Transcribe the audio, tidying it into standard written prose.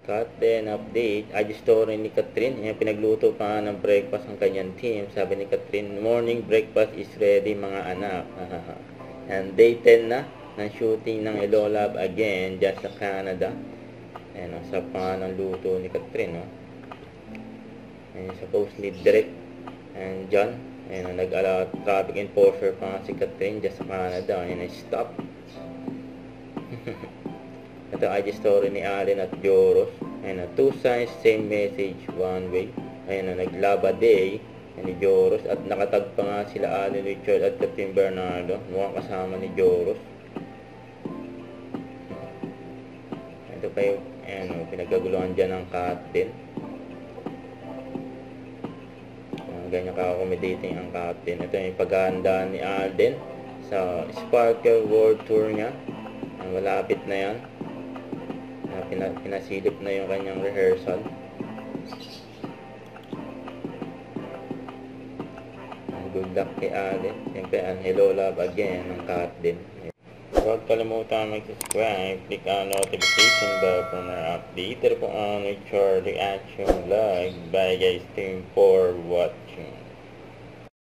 Cut then update. IG story ni Catherine. Ayan, pinagluto pa ng breakfast ang kanyang team. Sabi ni Catherine, morning breakfast is ready mga anak. And day 10 na ng shooting ng Hello Love Again dyan sa Canada. Ayan, sa pangalan ng luto ni Catherine. No? Ayan, supposedly direct and John. Ayan, nag-allow traffic enforcer pa nga si Catherine dyan sa Canada. Ayan, stop. Ito IG story ni Allen at Joros. Ayan, two signs, same message, one way. Ayan, naglaba day ni Joros at nakatag pa nga sila Allen Richard at Catherine Bernardo. Mukhang kasama ni Joros. Ito pa yung pinagkaguluhan dyan ng cut din. Ganyan ka-accommodating ang cut din. Ito yung paghahanda ni Alden sa Sparkle World Tour niya. Malapit na yan. Pinasilip na yung kanyang rehearsal. Good luck kay Allen. Siyempre, ang Hello Love Again ng cut din. Huwag kalimutan mag-subscribe, click ang notification bell for more update. Ito po ang Charlie Action Vlog. Bye guys, thank you for watching.